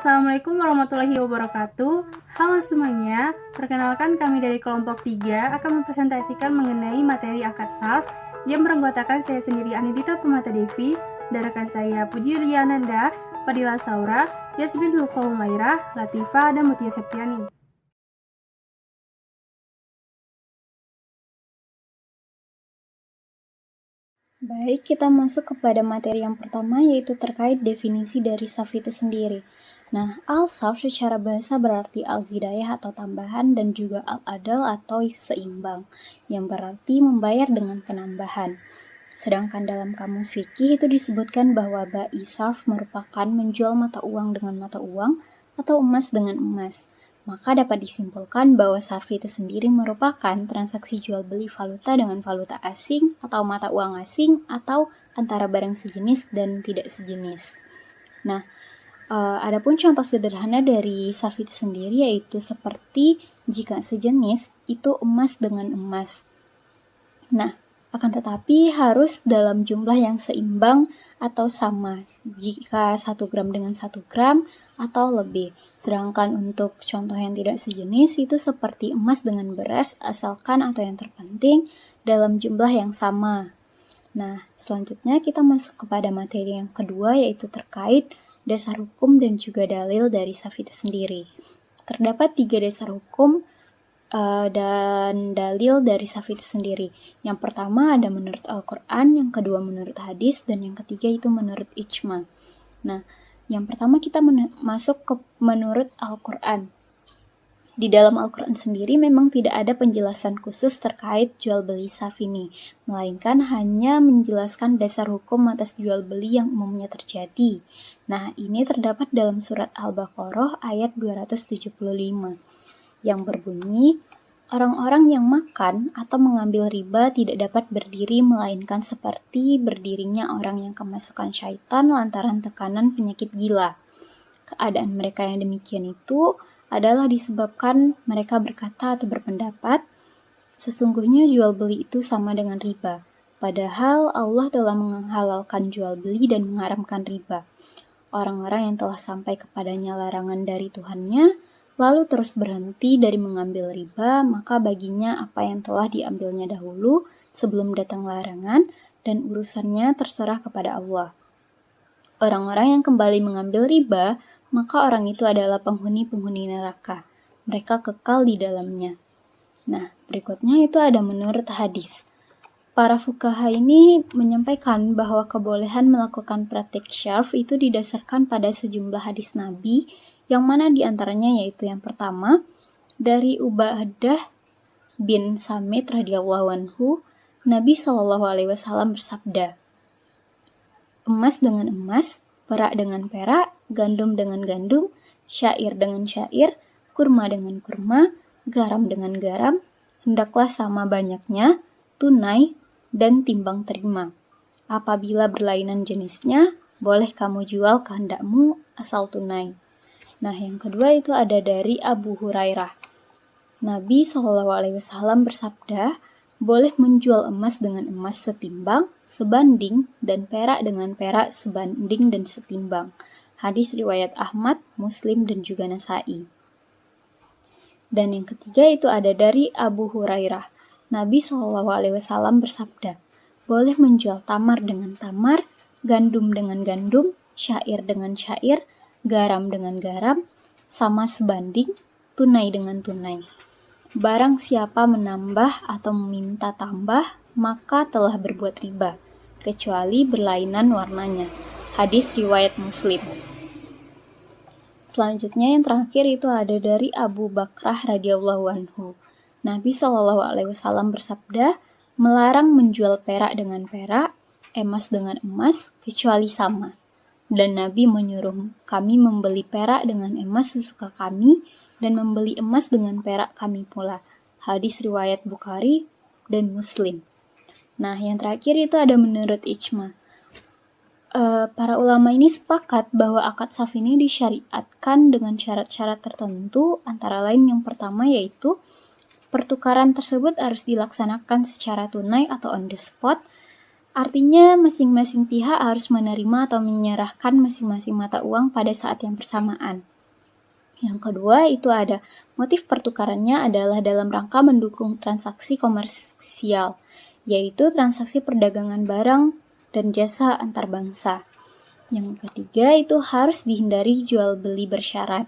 Assalamualaikum warahmatullahi wabarakatuh. Halo semuanya, perkenalkan kami dari kelompok 3 akan mempresentasikan mengenai materi akad sarf yang beranggotakan saya sendiri Anindita Permata Devi, dan rekan saya Puji Yuliananda, Fadila Saura, Yasmin Zulfa Humairah, Latifa, dan Mutia Septiani. Baik, kita masuk kepada materi yang pertama, yaitu terkait definisi dari sarf itu sendiri. Nah, al-sarf secara bahasa berarti al-zidayah atau tambahan dan juga al-adal atau seimbang, yang berarti membayar dengan penambahan. Sedangkan dalam kamus fikih itu disebutkan bahwa bai sarf merupakan menjual mata uang dengan mata uang atau emas dengan emas. Maka dapat disimpulkan bahwa sarf itu sendiri merupakan transaksi jual beli valuta dengan valuta asing atau mata uang asing atau antara barang sejenis dan tidak sejenis. Nah, adapun contoh sederhana dari sarf itu sendiri yaitu seperti jika sejenis itu emas dengan emas. Nah, akan tetapi harus dalam jumlah yang seimbang atau sama jika 1 gram dengan 1 gram atau lebih. Sedangkan untuk contoh yang tidak sejenis itu seperti emas dengan beras asalkan atau yang terpenting dalam jumlah yang sama. Nah, selanjutnya kita masuk kepada materi yang kedua yaitu terkait dasar hukum dan juga dalil dari sarf itu sendiri. Terdapat 3 dasar hukum dan dalil dari sarf itu sendiri. Yang pertama ada menurut Al-Quran, yang kedua menurut hadis, dan yang ketiga itu menurut ijma. Nah, yang pertama kita masuk ke menurut Al-Quran. Di dalam Al-Quran sendiri memang tidak ada penjelasan khusus terkait jual beli sarf ini, melainkan hanya menjelaskan dasar hukum atas jual beli yang umumnya terjadi. Nah, ini terdapat dalam surat Al-Baqarah ayat 275 yang berbunyi, orang-orang yang makan atau mengambil riba tidak dapat berdiri melainkan seperti berdirinya orang yang kemasukan syaitan lantaran tekanan penyakit gila. Keadaan mereka yang demikian itu adalah disebabkan mereka berkata atau berpendapat, sesungguhnya jual beli itu sama dengan riba. Padahal Allah telah menghalalkan jual beli dan mengharamkan riba. Orang-orang yang telah sampai kepadanya larangan dari Tuhannya, lalu terus berhenti dari mengambil riba, maka baginya apa yang telah diambilnya dahulu sebelum datang larangan, dan urusannya terserah kepada Allah. Orang-orang yang kembali mengambil riba, maka orang itu adalah penghuni-penghuni neraka. Mereka kekal di dalamnya. Nah, berikutnya itu ada menurut hadis. Para fuqaha ini menyampaikan bahwa kebolehan melakukan praktik syarf itu didasarkan pada sejumlah hadis Nabi, yang mana diantaranya yaitu yang pertama, dari Ubadah bin Samit radhiyallahu anhu, Nabi SAW bersabda, emas dengan emas, perak dengan perak, gandum dengan gandum, syair dengan syair, kurma dengan kurma, garam dengan garam, hendaklah sama banyaknya, tunai, dan timbang terima. Apabila berlainan jenisnya, boleh kamu jual kehendakmu asal tunai. Nah, yang kedua itu ada dari Abu Hurairah. Nabi SAW bersabda, boleh menjual emas dengan emas setimbang, sebanding, dan perak dengan perak sebanding dan setimbang. Hadis riwayat Ahmad, Muslim, dan juga Nasai. Dan yang ketiga itu ada dari Abu Hurairah. Nabi SAW bersabda, boleh menjual tamar dengan tamar, gandum dengan gandum, syair dengan syair, garam dengan garam, sama sebanding, tunai dengan tunai. Barang siapa menambah atau meminta tambah, maka telah berbuat riba, kecuali berlainan warnanya. Hadis riwayat Muslim. Selanjutnya yang terakhir itu ada dari Abu Bakrah radhiyallahu anhu. Nabi SAW bersabda, melarang menjual perak dengan perak, emas dengan emas, kecuali sama. Dan Nabi menyuruh kami membeli perak dengan emas sesuka kami, dan membeli emas dengan perak kami pula. Hadis riwayat Bukhari dan Muslim. Nah, yang terakhir itu ada menurut ijma. Para ulama ini sepakat bahwa akad sarf ini disyariatkan dengan syarat-syarat tertentu, antara lain yang pertama yaitu pertukaran tersebut harus dilaksanakan secara tunai atau on the spot. Artinya masing-masing pihak harus menerima atau menyerahkan masing-masing mata uang pada saat yang bersamaan. Yang kedua itu ada motif pertukarannya adalah dalam rangka mendukung transaksi komersial, yaitu transaksi perdagangan barang dan jasa antar bangsa. Yang ketiga itu harus dihindari jual beli bersyarat.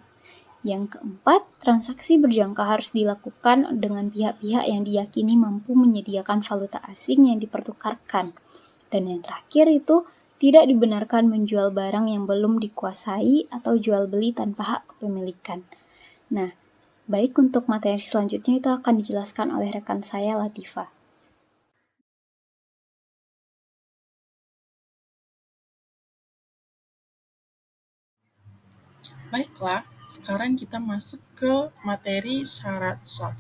Yang keempat, transaksi berjangka harus dilakukan dengan pihak-pihak yang diyakini mampu menyediakan valuta asing yang dipertukarkan. Dan yang terakhir itu tidak dibenarkan menjual barang yang belum dikuasai atau jual beli tanpa hak kepemilikan. Nah, baik untuk materi selanjutnya itu akan dijelaskan oleh rekan saya Latifa. Baiklah, sekarang kita masuk ke materi syarat sah.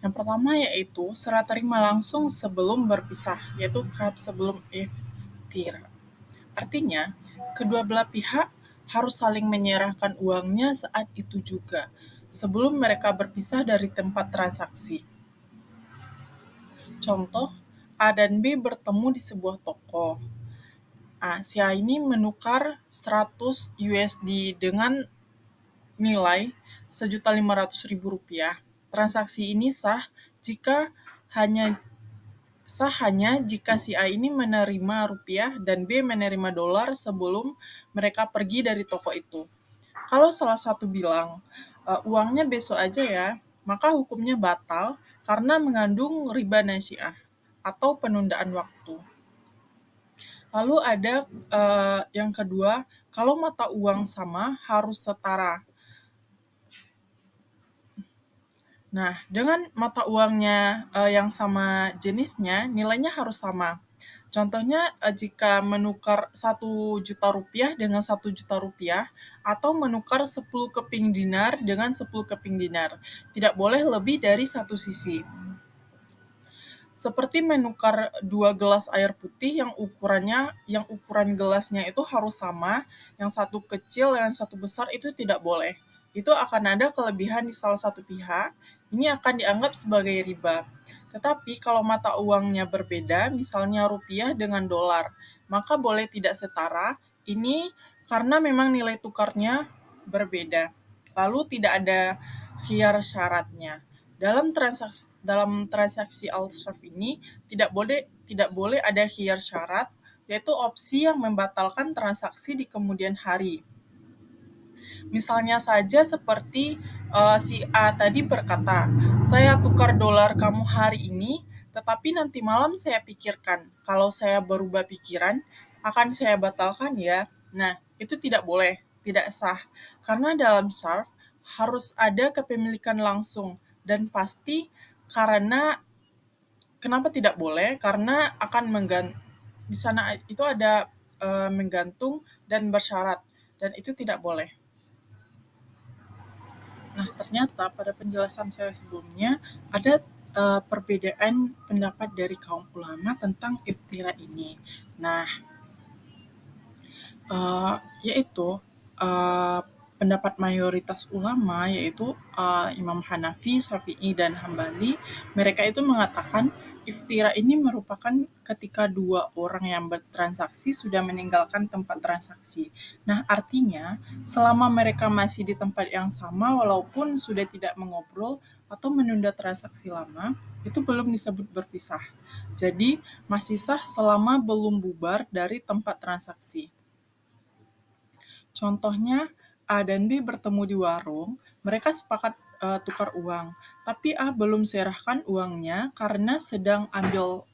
Yang pertama yaitu serah terima langsung sebelum berpisah, yaitu kap sebelum iftira. Artinya, kedua belah pihak harus saling menyerahkan uangnya saat itu juga, sebelum mereka berpisah dari tempat transaksi. Contoh, A dan B bertemu di sebuah toko. Si A ini menukar 100 USD dengan nilai Rp1.500.000. Transaksi ini hanya hanya jika si A ini menerima rupiah dan B menerima dolar sebelum mereka pergi dari toko itu. Kalau salah satu bilang, uangnya besok aja ya, maka hukumnya batal karena mengandung riba nasi'ah atau penundaan waktu. Lalu ada yang kedua, kalau mata uang sama harus setara. Nah, dengan mata uangnya yang sama jenisnya, nilainya harus sama. Contohnya, jika menukar 1 juta rupiah dengan 1 juta rupiah, atau menukar 10 keping dinar dengan 10 keping dinar. Tidak boleh lebih dari satu sisi. Seperti menukar 2 gelas air putih yang ukuran gelasnya itu harus sama, yang satu kecil, yang satu besar itu tidak boleh. Itu akan ada kelebihan di salah satu pihak, ini akan dianggap sebagai riba. Tetapi kalau mata uangnya berbeda, misalnya rupiah dengan dolar, maka boleh tidak setara. Ini karena memang nilai tukarnya berbeda. Lalu tidak ada khiyar syaratnya. Dalam transaksi al-sharf ini tidak boleh ada khiyar syarat, yaitu opsi yang membatalkan transaksi di kemudian hari. Misalnya saja seperti si A tadi berkata, saya tukar dolar kamu hari ini, tetapi nanti malam saya pikirkan. Kalau saya berubah pikiran, akan saya batalkan ya. Nah, itu tidak boleh, tidak sah. Karena dalam syarf harus ada kepemilikan langsung dan pasti. Karena kenapa tidak boleh? Karena akan di sana itu ada menggantung dan bersyarat, dan itu tidak boleh. Nah, ternyata pada penjelasan saya sebelumnya ada perbedaan pendapat dari kaum ulama tentang iftira ini. Nah, yaitu uh, pendapat mayoritas ulama yaitu Imam Hanafi, Syafi'i, dan Hambali. Mereka itu mengatakan iftira ini merupakan ketika dua orang yang bertransaksi sudah meninggalkan tempat transaksi. Nah, artinya selama mereka masih di tempat yang sama walaupun sudah tidak mengobrol atau menunda transaksi lama, itu belum disebut berpisah. Jadi, masih sah selama belum bubar dari tempat transaksi. Contohnya, A dan B bertemu di warung, mereka sepakat tukar uang, tapi A belum serahkan uangnya karena sedang ambil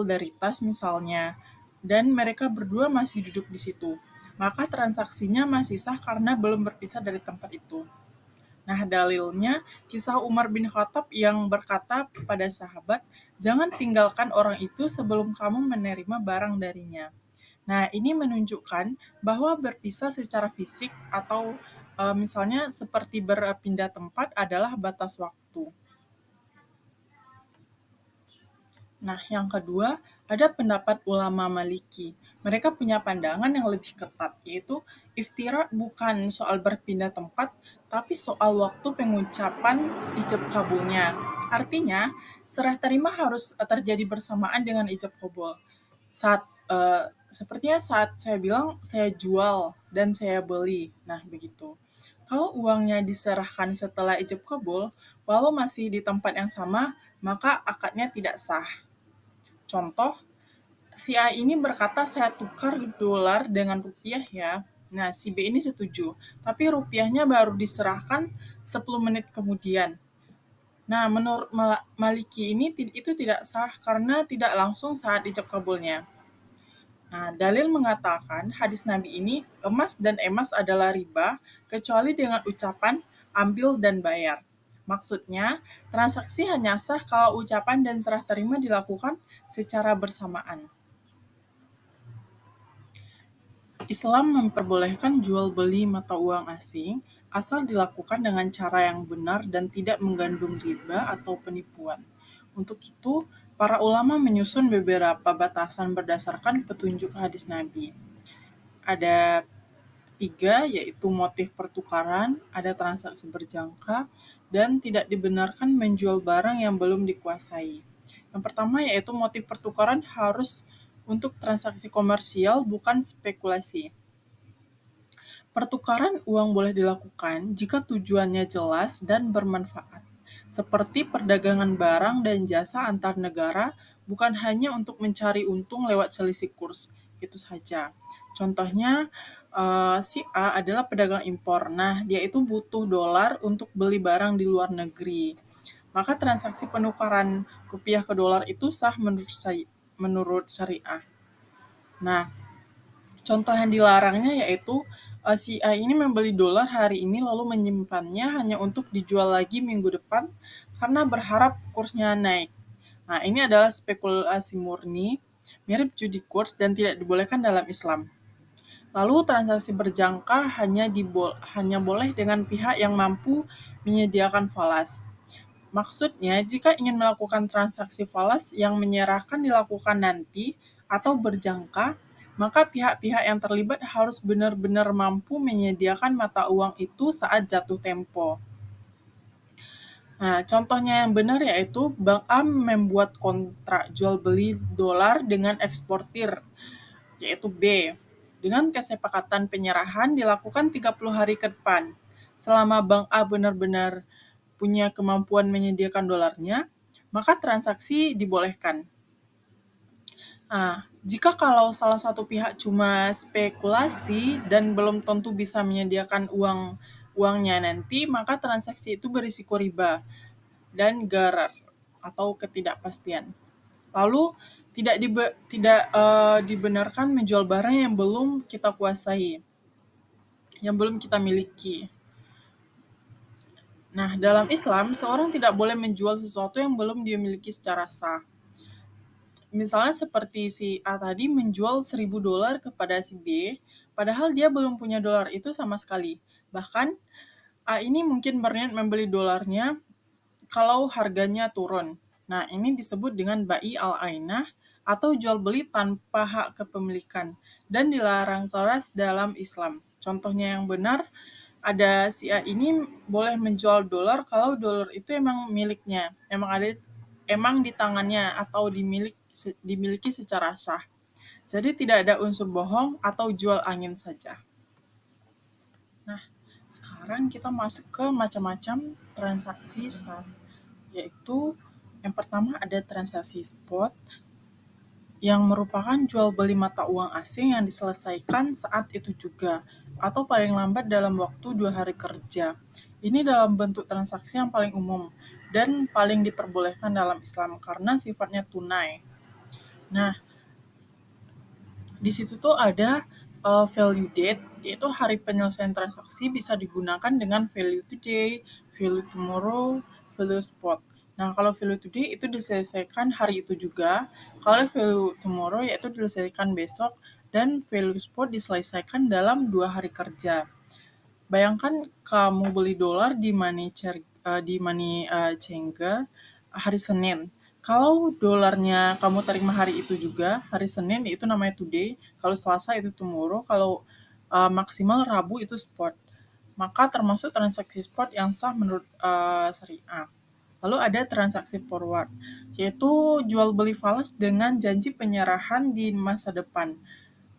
dari tas misalnya, dan mereka berdua masih duduk di situ. Maka transaksinya masih sah karena belum berpisah dari tempat itu. Nah, dalilnya kisah Umar bin Khattab yang berkata kepada sahabat, "Jangan tinggalkan orang itu sebelum kamu menerima barang darinya." Nah, ini menunjukkan bahwa berpisah secara fisik atau misalnya seperti berpindah tempat adalah batas waktu. Nah, yang kedua, ada pendapat ulama Maliki. Mereka punya pandangan yang lebih ketat, yaitu iftira bukan soal berpindah tempat, tapi soal waktu pengucapan ijab kabulnya. Artinya, serah terima harus terjadi bersamaan dengan ijab kabul. Sepertinya saat saya bilang saya jual dan saya beli. Nah, begitu. Kalau uangnya diserahkan setelah ijab kabul, walau masih di tempat yang sama, maka akadnya tidak sah. Contoh, si A ini berkata saya tukar dolar dengan rupiah ya. Nah, si B ini setuju, tapi rupiahnya baru diserahkan 10 menit kemudian. Nah, menurut Maliki ini itu tidak sah karena tidak langsung saat ijab kabulnya. Nah, dalil mengatakan hadis Nabi ini emas dan emas adalah riba kecuali dengan ucapan ambil dan bayar. Maksudnya, transaksi hanya sah kalau ucapan dan serah terima dilakukan secara bersamaan. Islam memperbolehkan jual beli mata uang asing asal dilakukan dengan cara yang benar dan tidak mengandung riba atau penipuan. Untuk itu, para ulama menyusun beberapa batasan berdasarkan petunjuk hadis Nabi. Ada 3, yaitu motif pertukaran, ada transaksi berjangka, dan tidak dibenarkan menjual barang yang belum dikuasai. Yang pertama yaitu motif pertukaran harus untuk transaksi komersial, bukan spekulasi. Pertukaran uang boleh dilakukan jika tujuannya jelas dan bermanfaat, seperti perdagangan barang dan jasa antar negara, bukan hanya untuk mencari untung lewat selisih kurs. Itu saja. Contohnya, si A adalah pedagang impor. Nah, dia itu butuh dolar untuk beli barang di luar negeri. Maka transaksi penukaran rupiah ke dolar itu sah menurut syariah. Nah, contoh yang dilarangnya yaitu si A ini membeli dolar hari ini lalu menyimpannya hanya untuk dijual lagi minggu depan karena berharap kursnya naik. Nah, ini adalah spekulasi murni, mirip judi kurs dan tidak dibolehkan dalam Islam. Lalu transaksi berjangka hanya boleh dengan pihak yang mampu menyediakan falas. Maksudnya, jika ingin melakukan transaksi falas yang menyerahkan dilakukan nanti atau berjangka, maka pihak-pihak yang terlibat harus benar-benar mampu menyediakan mata uang itu saat jatuh tempo. Nah, contohnya yang benar yaitu Bank A membuat kontrak jual beli dolar dengan eksportir, yaitu B. Dengan kesepakatan penyerahan dilakukan 30 hari ke depan. Selama Bank A benar-benar punya kemampuan menyediakan dolarnya, maka transaksi dibolehkan. Jika kalau salah satu pihak cuma spekulasi dan belum tentu bisa menyediakan uangnya nanti, maka transaksi itu berisiko riba dan gharar atau ketidakpastian. Lalu tidak dibenarkan menjual barang yang belum kita kuasai, yang belum kita miliki. Nah, dalam Islam, seorang tidak boleh menjual sesuatu yang belum dia miliki secara sah. Misalnya seperti si A tadi menjual $1.000 kepada si B, padahal dia belum punya dolar itu sama sekali. Bahkan, A ini mungkin berniat membeli dolarnya kalau harganya turun. Nah, ini disebut dengan bai al-ainah atau jual beli tanpa hak kepemilikan dan dilarang keras dalam Islam. Contohnya yang benar, ada si A ini boleh menjual dolar kalau dolar itu emang miliknya, emang di tangannya atau dimiliki secara sah. Jadi tidak ada unsur bohong atau jual angin saja. Nah, sekarang kita masuk ke macam-macam transaksi sah, yaitu yang pertama ada transaksi spot, yang merupakan jual beli mata uang asing yang diselesaikan saat itu juga, atau paling lambat dalam waktu 2 hari kerja. Ini dalam bentuk transaksi yang paling umum dan paling diperbolehkan dalam Islam karena sifatnya tunai. Nah, di situ tuh ada value date, yaitu hari penyelesaian transaksi bisa digunakan dengan value today, value tomorrow, value spot. Nah, kalau value today itu diselesaikan hari itu juga, kalau value tomorrow yaitu diselesaikan besok, dan value spot diselesaikan dalam 2 hari kerja. Bayangkan kamu beli dolar di money changer hari Senin. Kalau dolarnya kamu terima hari itu juga, hari Senin itu namanya today, kalau Selasa itu tomorrow, kalau maksimal Rabu itu spot. Maka termasuk transaksi spot yang sah menurut syariah. Lalu ada transaksi forward, yaitu jual beli falas dengan janji penyerahan di masa depan.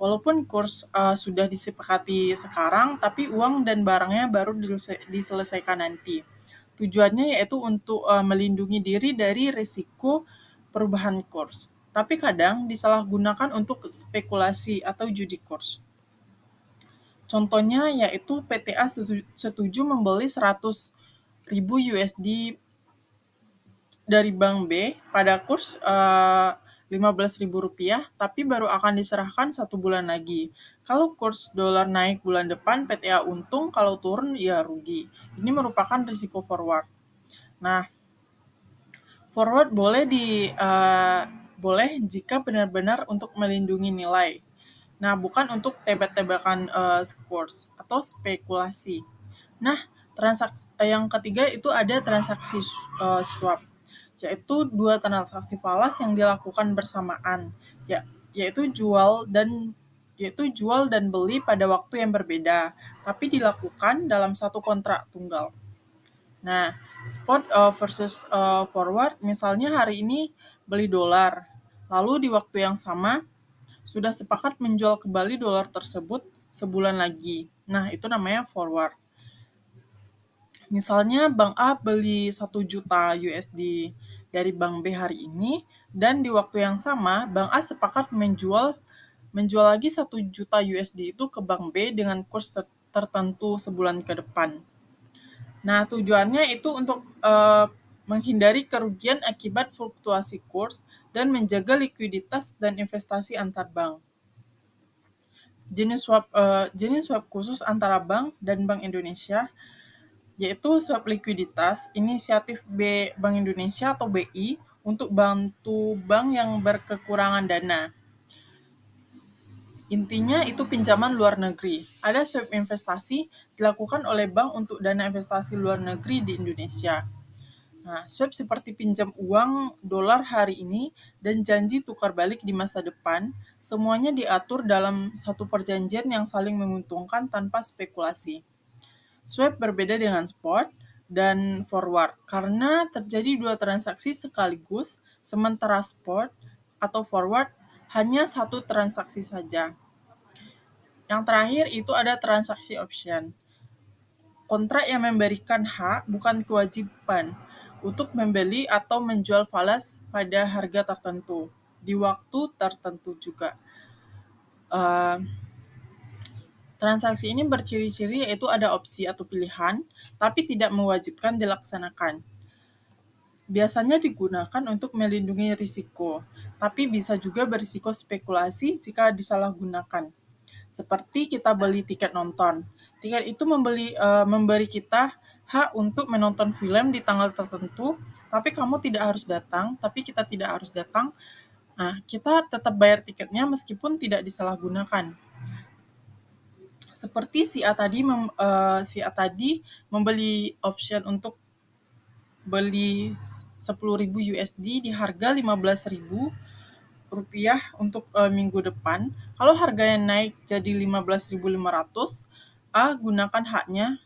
Walaupun kurs sudah disepakati sekarang, tapi uang dan barangnya baru diselesaikan nanti. Tujuannya yaitu untuk melindungi diri dari risiko perubahan kurs. Tapi kadang disalahgunakan untuk spekulasi atau judi kurs. Contohnya yaitu PTA setuju membeli 100.000 USD dari Bank B pada kurs Rp15.000, tapi baru akan diserahkan 1 bulan lagi. Kalau kurs dolar naik bulan depan, PTA untung, kalau turun ya rugi. Ini merupakan risiko forward. Nah, forward boleh jika benar-benar untuk melindungi nilai. Nah, bukan untuk tebak-tebakan kurs atau spekulasi. Nah, yang ketiga itu ada transaksi swap, yaitu dua transaksi falas yang dilakukan bersamaan, yaitu jual dan beli pada waktu yang berbeda, tapi dilakukan dalam satu kontrak tunggal. Nah, spot versus forward, misalnya hari ini beli dolar, lalu di waktu yang sama sudah sepakat menjual kembali dolar tersebut sebulan lagi. Nah, itu namanya forward. Misalnya Bank A beli 1 juta USD dari Bank B hari ini, dan di waktu yang sama Bank A sepakat menjual lagi 1 juta USD itu ke Bank B dengan kurs tertentu sebulan ke depan. Nah, tujuannya itu untuk menghindari kerugian akibat fluktuasi kurs dan menjaga likuiditas dan investasi antar bank. Jenis swap khusus antara bank dan Bank Indonesia yaitu swap likuiditas, inisiatif Bank Indonesia atau BI untuk bantu bank yang berkekurangan dana. Intinya itu pinjaman luar negeri. Ada swap investasi dilakukan oleh bank untuk dana investasi luar negeri di Indonesia. Nah, swap seperti pinjam uang dolar hari ini dan janji tukar balik di masa depan, semuanya diatur dalam satu perjanjian yang saling menguntungkan tanpa spekulasi. Swap berbeda dengan spot dan forward karena terjadi dua transaksi sekaligus, sementara spot atau forward hanya satu transaksi saja. Yang terakhir itu ada transaksi option. Kontrak yang memberikan hak, bukan kewajiban, untuk membeli atau menjual falas pada harga tertentu, di waktu tertentu juga. Transaksi ini berciri-ciri yaitu ada opsi atau pilihan, tapi tidak mewajibkan dilaksanakan. Biasanya digunakan untuk melindungi risiko, tapi bisa juga berisiko spekulasi jika disalahgunakan. Seperti kita beli tiket nonton. Tiket itu memberi kita hak untuk menonton film di tanggal tertentu, tapi kita tidak harus datang. Nah, kita tetap bayar tiketnya meskipun tidak disalahgunakan. Seperti si A tadi membeli option untuk beli 10.000 USD di harga 15.000 rupiah untuk minggu depan. Kalau harganya naik jadi 15.500, A gunakan haknya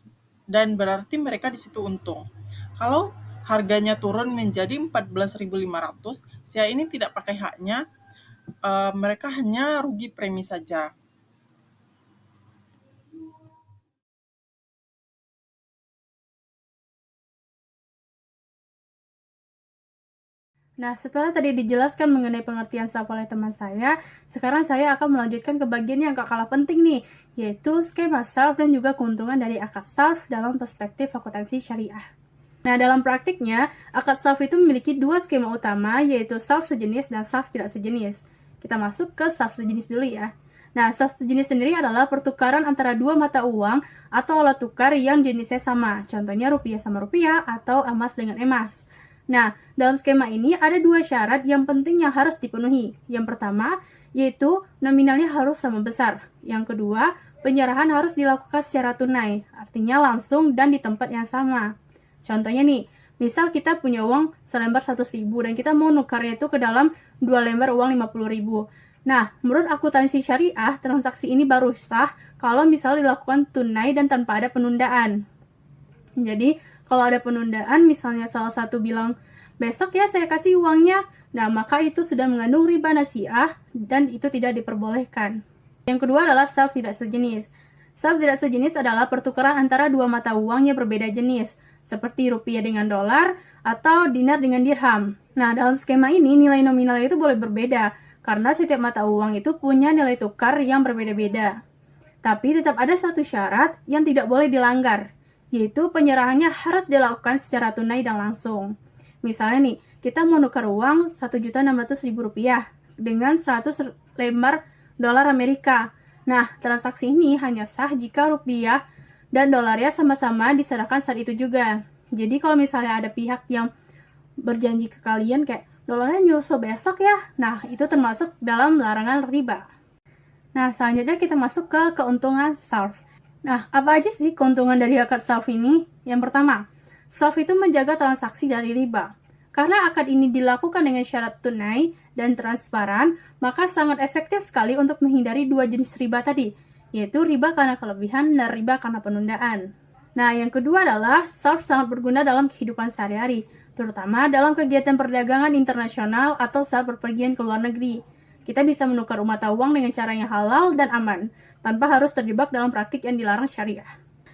dan berarti mereka di situ untung. Kalau harganya turun menjadi 14.500, si A ini tidak pakai haknya, mereka hanya rugi premi saja. Nah, setelah tadi dijelaskan mengenai pengertian SARF oleh teman saya, sekarang saya akan melanjutkan ke bagian yang gak kalah penting nih, yaitu skema SARF dan juga keuntungan dari akad SARF dalam perspektif akuntansi syariah. Nah, dalam praktiknya, akad SARF itu memiliki dua skema utama, yaitu SARF sejenis dan SARF tidak sejenis. Kita masuk ke SARF sejenis dulu ya. Nah, SARF sejenis sendiri adalah pertukaran antara dua mata uang atau alat tukar yang jenisnya sama, contohnya rupiah sama rupiah atau emas dengan emas. Nah, dalam skema ini ada dua syarat yang penting yang harus dipenuhi. Yang pertama, yaitu nominalnya harus sama besar. Yang kedua, penyerahan harus dilakukan secara tunai, artinya langsung dan di tempat yang sama. Contohnya nih, misal kita punya uang selembar 100.000 dan kita mau nukarnya itu ke dalam 2 lembar uang 50.000. Nah, menurut akuntansi syariah, transaksi ini baru sah kalau misal dilakukan tunai dan tanpa ada penundaan. Jadi, kalau ada penundaan, misalnya salah satu bilang, besok ya saya kasih uangnya, nah maka itu sudah mengandung riba nasiah dan itu tidak diperbolehkan. Yang kedua adalah saf tidak sejenis. Saf tidak sejenis adalah pertukaran antara dua mata uang yang berbeda jenis, seperti rupiah dengan dolar atau dinar dengan dirham. Nah, dalam skema ini nilai nominal itu boleh berbeda, karena setiap mata uang itu punya nilai tukar yang berbeda-beda. Tapi tetap ada satu syarat yang tidak boleh dilanggar, yaitu penyerahannya harus dilakukan secara tunai dan langsung. Misalnya nih, kita mau nukar uang Rp1.600.000 dengan 100 lembar dolar Amerika. Nah, transaksi ini hanya sah jika rupiah dan dolarnya sama-sama diserahkan saat itu juga. Jadi kalau misalnya ada pihak yang berjanji ke kalian kayak dolarnya nyusul besok ya, nah itu termasuk dalam larangan riba. Nah, selanjutnya kita masuk ke keuntungan SARF. Nah, apa aja sih keuntungan dari akad SARF ini? Yang pertama, SARF itu menjaga transaksi dari riba. Karena akad ini dilakukan dengan syarat tunai dan transparan, maka sangat efektif sekali untuk menghindari dua jenis riba tadi, yaitu riba karena kelebihan dan riba karena penundaan. Nah, yang kedua adalah SARF sangat berguna dalam kehidupan sehari-hari, terutama dalam kegiatan perdagangan internasional atau saat berpergian ke luar negeri. Kita bisa menukar mata uang dengan cara yang halal dan aman, tanpa harus terjebak dalam praktik yang dilarang syariah.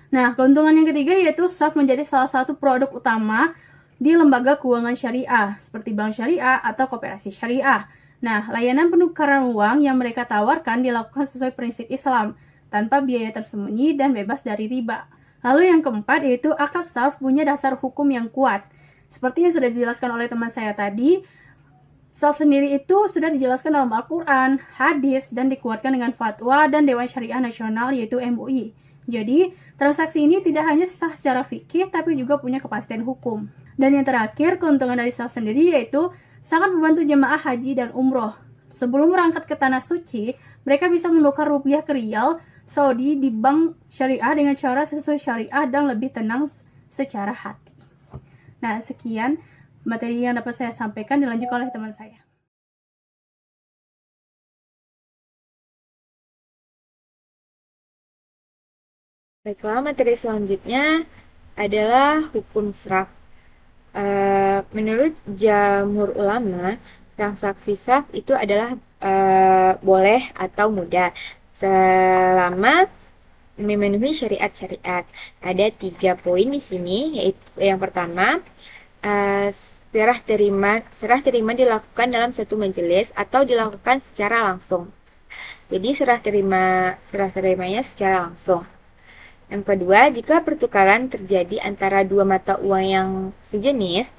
Nah, keuntungan yang ketiga yaitu SARF menjadi salah satu produk utama di lembaga keuangan syariah, seperti bank syariah atau koperasi syariah. Nah, layanan penukaran uang yang mereka tawarkan dilakukan sesuai prinsip Islam, tanpa biaya tersembunyi dan bebas dari riba. Lalu yang keempat yaitu akad SARF punya dasar hukum yang kuat. Seperti yang sudah dijelaskan oleh teman saya tadi, SARF sendiri itu sudah dijelaskan dalam Al-Quran, hadis, dan dikuatkan dengan fatwa dan Dewan Syariah Nasional yaitu MUI. Jadi, transaksi ini tidak hanya sah secara fikih, tapi juga punya kepastian hukum. Dan yang terakhir, keuntungan dari SARF sendiri yaitu sangat membantu jemaah haji dan umroh. Sebelum berangkat ke Tanah Suci, mereka bisa menukar rupiah ke rial Saudi di bank syariah dengan cara sesuai syariah dan lebih tenang secara hati. Nah, sekian materi yang dapat saya sampaikan, dilanjutkan oleh teman saya. Baiklah, materi selanjutnya adalah hukum SRAF. Menurut jamhur ulama, transaksi SRAF itu adalah boleh atau mudah selama memenuhi syariat-syariat. Ada 3 poin di sini, yaitu yang pertama, serah terima dilakukan dalam satu majelis atau dilakukan secara langsung. Jadi serah terimanya secara langsung. Yang kedua, jika pertukaran terjadi antara dua mata uang yang sejenis,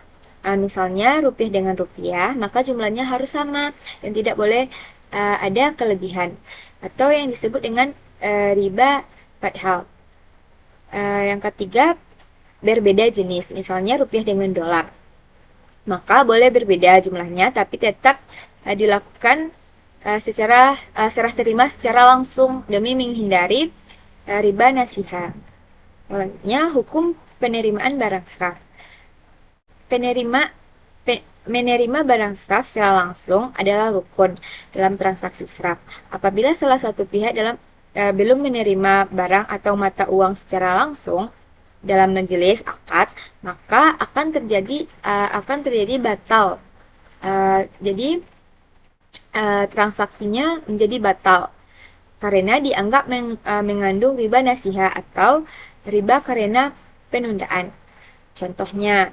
misalnya rupiah dengan rupiah, maka jumlahnya harus sama dan tidak boleh ada kelebihan atau yang disebut dengan riba padhal. Yang ketiga, berbeda jenis, misalnya rupiah dengan dolar. Maka boleh berbeda jumlahnya, tapi tetap dilakukan secara serah terima secara langsung demi menghindari riba nasiha. Selanjutnya, hukum penerimaan barang SRAF. Menerima barang SRAF secara langsung adalah rukun dalam transaksi SRAF. Apabila salah satu pihak belum menerima barang atau mata uang secara langsung dalam majelis akad, maka akan terjadi batal. Jadi transaksinya menjadi batal karena dianggap mengandung riba nasiha atau riba karena penundaan. Contohnya,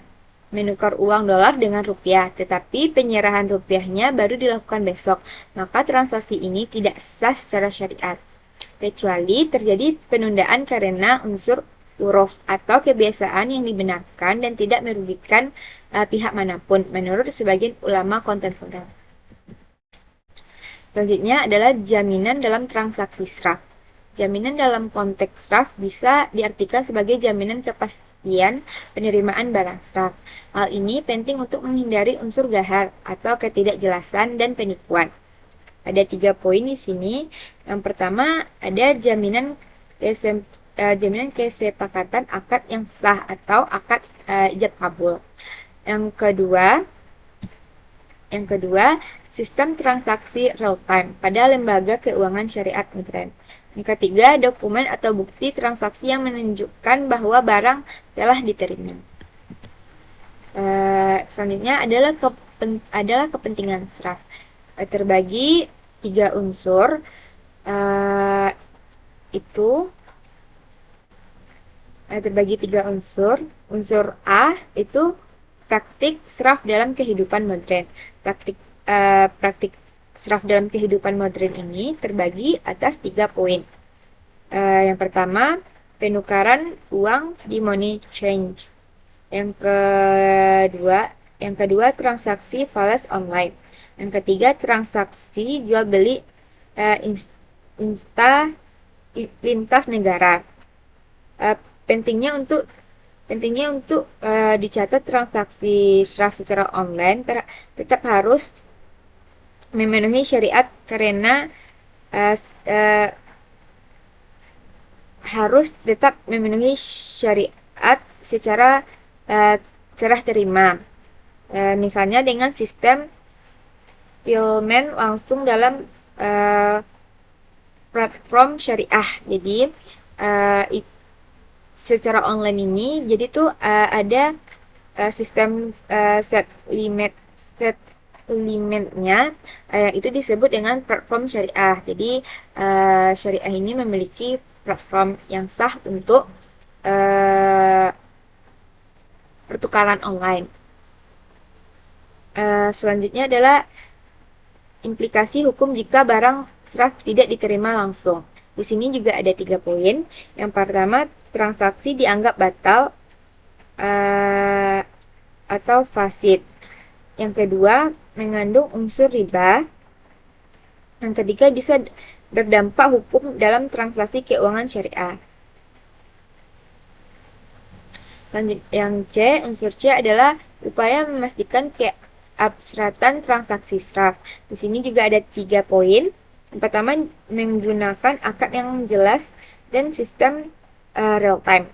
menukar uang dolar dengan rupiah, tetapi penyerahan rupiahnya baru dilakukan besok, maka transaksi ini tidak sah secara syariat, kecuali terjadi penundaan karena unsur uruf atau kebiasaan yang dibenarkan dan tidak merugikan pihak manapun, menurut sebagian ulama kontemporer. Selanjutnya adalah jaminan dalam transaksi SRAF. Jaminan dalam konteks SRAF bisa diartikan sebagai jaminan kepastian penerimaan barang SRAF. Hal ini penting untuk menghindari unsur gahar atau ketidakjelasan dan penipuan. Ada 3 poin di sini. Yang pertama, ada jaminan kesepakatan akad yang sah atau akad ijab kabul. Yang kedua, sistem transaksi real time pada lembaga keuangan syariat modern. Yang ketiga, dokumen atau bukti transaksi yang menunjukkan bahwa barang telah diterima. Selanjutnya adalah kepentingan SRAF. Terbagi 3 unsur. itu terbagi 3 unsur. Unsur A itu praktik sraf dalam kehidupan modern. Praktik sraf dalam kehidupan modern ini terbagi atas 3 poin. Yang pertama, penukaran uang di money change. Yang kedua transaksi falas online. Yang ketiga, transaksi jual beli lintas negara. Pentingnya untuk dicatat transaksi sraf secara online tetap harus memenuhi syariat karena harus tetap memenuhi syariat secara serah terima. Misalnya dengan sistem settlement langsung dalam platform syariah. Jadi secara online ini, jadi tuh ada sistem set limitnya itu disebut dengan platform syariah. Jadi syariah ini memiliki platform yang sah untuk pertukaran online. Selanjutnya adalah implikasi hukum jika barang sraf tidak diterima langsung. Di sini juga ada 3 poin. Yang pertama, transaksi dianggap batal atau fasid. Yang kedua, mengandung unsur riba. Yang ketiga, bisa berdampak hukum dalam transaksi keuangan syariah. Lanjut, yang C, unsur C adalah upaya memastikan keabsratan transaksi sraf. Di sini juga ada 3 poin. Yang pertama, menggunakan akad yang jelas dan sistem real time.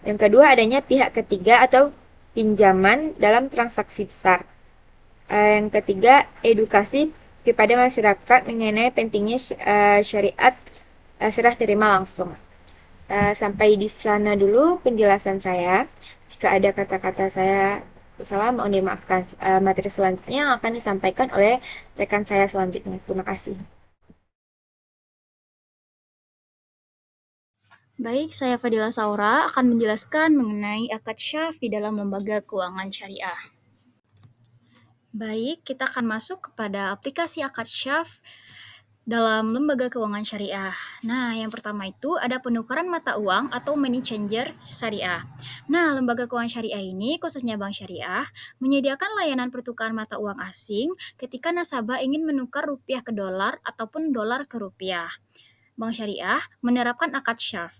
Yang kedua, adanya pihak ketiga atau pinjaman dalam transaksi besar. Yang ketiga, edukasi kepada masyarakat mengenai pentingnya syariat serah terima langsung. Sampai di sana dulu penjelasan saya. Jika ada kata-kata saya salah, mohon dimaafkan. Materi selanjutnya akan disampaikan oleh rekan saya selanjutnya. Terima kasih. Baik, saya Fadila Saura akan menjelaskan mengenai akad syaf di dalam lembaga keuangan syariah. Baik, kita akan masuk kepada aplikasi akad syaf dalam lembaga keuangan syariah. Nah, yang pertama itu ada penukaran mata uang atau money changer syariah. Nah, lembaga keuangan syariah ini, khususnya bank syariah, menyediakan layanan pertukaran mata uang asing ketika nasabah ingin menukar rupiah ke dolar ataupun dolar ke rupiah. Bank syariah menerapkan akad syaf.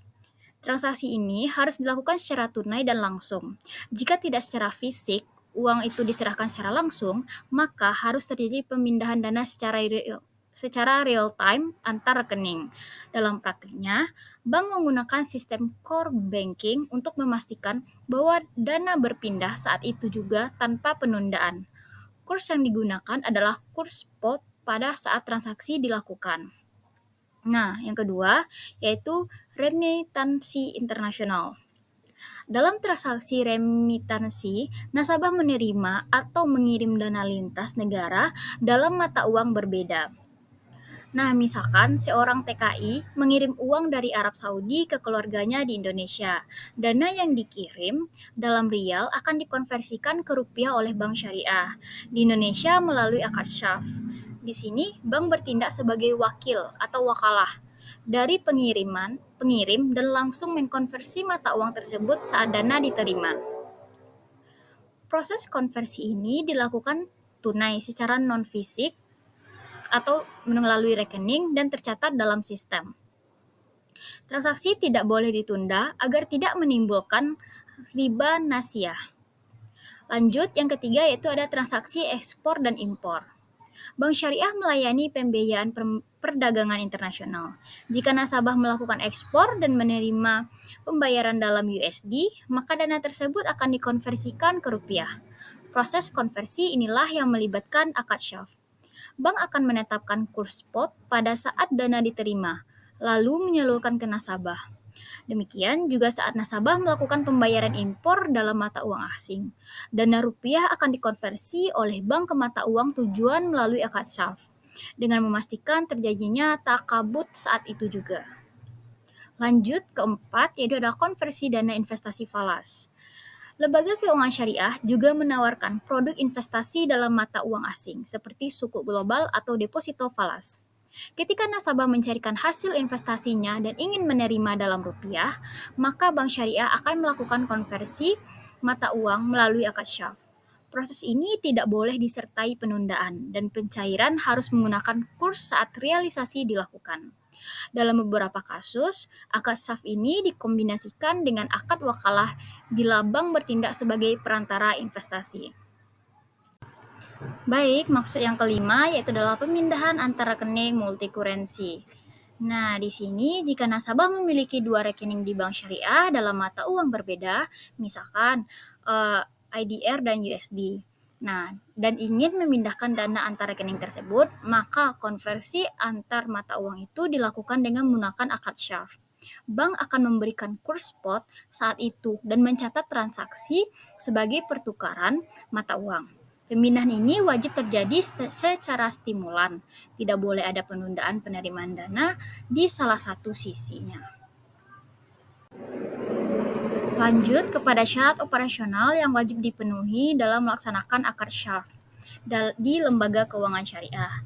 Transaksi ini harus dilakukan secara tunai dan langsung. Jika tidak secara fisik, uang itu diserahkan secara langsung, maka harus terjadi pemindahan dana secara real time antar rekening. Dalam praktiknya, bank menggunakan sistem core banking untuk memastikan bahwa dana berpindah saat itu juga tanpa penundaan. Kurs yang digunakan adalah kurs spot pada saat transaksi dilakukan. Nah, yang kedua yaitu remitansi internasional. Dalam transaksi remitansi, nasabah menerima atau mengirim dana lintas negara dalam mata uang berbeda. Nah, misalkan seorang TKI mengirim uang dari Arab Saudi ke keluarganya di Indonesia. Dana yang dikirim dalam rial akan dikonversikan ke rupiah oleh bank syariah di Indonesia melalui akad syaf. Di sini, bank bertindak sebagai wakil atau wakalah dari pengirim dan langsung mengkonversi mata uang tersebut saat dana diterima. Proses konversi ini dilakukan tunai secara non-fisik atau melalui rekening dan tercatat dalam sistem. Transaksi tidak boleh ditunda agar tidak menimbulkan riba nasiah. Lanjut, yang ketiga yaitu ada transaksi ekspor dan impor. Bank syariah melayani pembiayaan perdagangan internasional. Jika nasabah melakukan ekspor dan menerima pembayaran dalam USD, maka dana tersebut akan dikonversikan ke rupiah. Proses konversi inilah yang melibatkan akad syaf. Bank akan menetapkan kurs spot pada saat dana diterima, lalu menyalurkan ke nasabah. Demikian juga saat nasabah melakukan pembayaran impor dalam mata uang asing. Dana rupiah akan dikonversi oleh bank ke mata uang tujuan melalui akad syaf. dengan memastikan terjadinya takabut saat itu juga. Lanjut keempat, yaitu ada konversi dana investasi falas. Lembaga keuangan syariah juga menawarkan produk investasi dalam mata uang asing seperti suku global atau deposito falas. Ketika nasabah mencarikan hasil investasinya dan ingin menerima dalam rupiah, maka bank syariah akan melakukan konversi mata uang melalui akad syaf. Proses ini tidak boleh disertai penundaan dan pencairan harus menggunakan kurs saat realisasi dilakukan. Dalam beberapa kasus, akad syaf ini dikombinasikan dengan akad wakalah bila bank bertindak sebagai perantara investasi. Baik, maksud yang kelima yaitu adalah pemindahan antar rekening multi-currency. Nah, di sini jika nasabah memiliki dua rekening di bank syariah dalam mata uang berbeda, misalkan IDR dan USD. Nah, dan ingin memindahkan dana antar rekening tersebut, maka konversi antar mata uang itu dilakukan dengan menggunakan akad syaf. Bank akan memberikan kurs spot saat itu dan mencatat transaksi sebagai pertukaran mata uang. Pemindahan ini wajib terjadi secara stimulan, tidak boleh ada penundaan penerimaan dana di salah satu sisinya. Lanjut kepada syarat operasional yang wajib dipenuhi dalam melaksanakan akad syaf di lembaga keuangan syariah.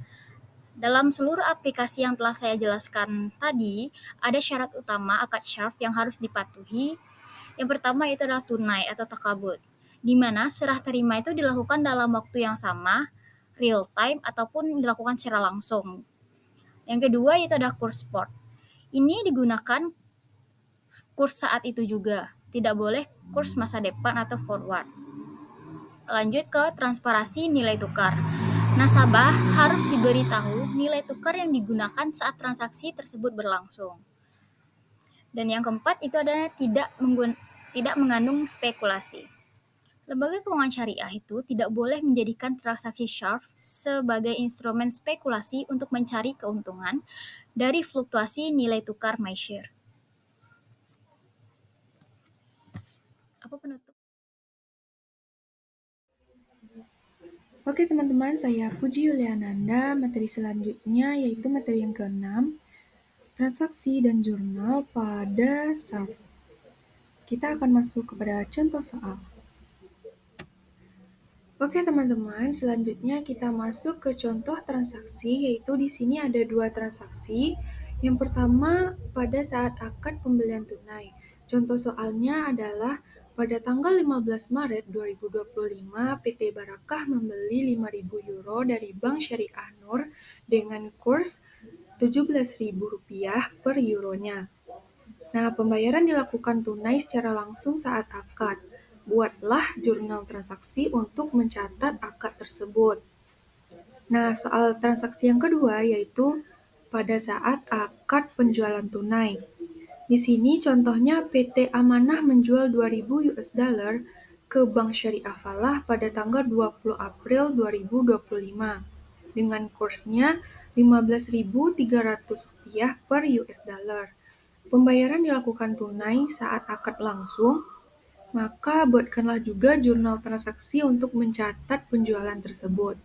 Dalam seluruh aplikasi yang telah saya jelaskan tadi, ada syarat utama akad syaf yang harus dipatuhi. Yang pertama itu adalah tunai atau takabut, di mana serah terima itu dilakukan dalam waktu yang sama, real time, ataupun dilakukan secara langsung. Yang kedua itu ada kurs spot. Ini digunakan kurs saat itu juga, tidak boleh kurs masa depan atau forward. Lanjut ke transparansi nilai tukar. Nasabah harus diberitahu nilai tukar yang digunakan saat transaksi tersebut berlangsung. Dan yang keempat itu adalah tidak mengandung spekulasi. Lembaga keuangan syariah itu tidak boleh menjadikan transaksi syaf sebagai instrumen spekulasi untuk mencari keuntungan dari fluktuasi nilai tukar MyShare. Apa penutup? Oke teman-teman, saya Puji Yuliananda. Materi selanjutnya yaitu materi yang ke-6, transaksi dan jurnal pada SARF. Kita akan masuk kepada contoh soal. Oke teman-teman, selanjutnya kita masuk ke contoh transaksi, yaitu di sini ada dua transaksi. Yang pertama pada saat akad pembelian tunai. Contoh soalnya adalah pada tanggal 15 Maret 2025, PT Barakah membeli 5.000 euro dari Bank Syariah Nur dengan kurs Rp17.000 per euronya. Nah, pembayaran dilakukan tunai secara langsung saat akad. Buatlah jurnal transaksi untuk mencatat akad tersebut. Nah, soal transaksi yang kedua yaitu pada saat akad penjualan tunai. Di sini contohnya PT Amanah menjual 2.000 US dollar ke Bank Syariah Falah pada tanggal 20 April 2025 dengan kursnya Rp15.300 per US dollar. Pembayaran dilakukan tunai saat akad langsung, maka buatkanlah juga jurnal transaksi untuk mencatat penjualan tersebut.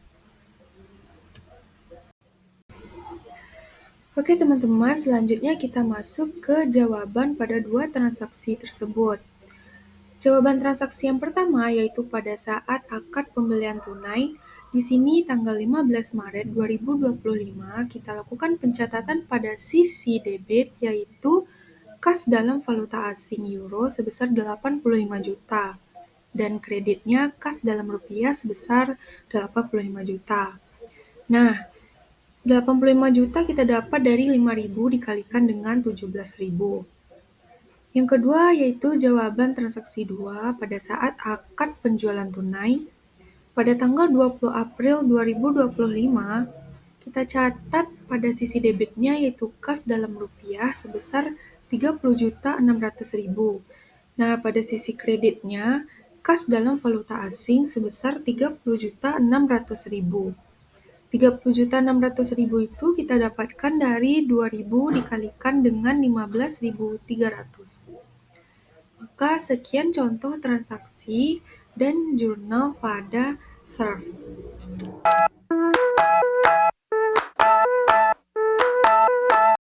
Oke teman-teman, selanjutnya kita masuk ke jawaban pada dua transaksi tersebut. Jawaban transaksi yang pertama yaitu pada saat akad pembelian tunai. Di sini tanggal 15 Maret 2025 kita lakukan pencatatan pada sisi debit yaitu kas dalam valuta asing euro sebesar 85 juta dan kreditnya kas dalam rupiah sebesar 85 juta. Nah, 85 juta kita dapat dari 5.000 dikalikan dengan 17.000. Yang kedua yaitu jawaban transaksi 2 pada saat akad penjualan tunai. Pada tanggal 20 April 2025, kita catat pada sisi debitnya yaitu kas dalam rupiah sebesar 30.600.000. Nah, pada sisi kreditnya, kas dalam valuta asing sebesar 30.600.000. 30.600.000 itu kita dapatkan dari 2.000 dikalikan dengan 15.300. Maka sekian contoh transaksi dan jurnal pada SARF.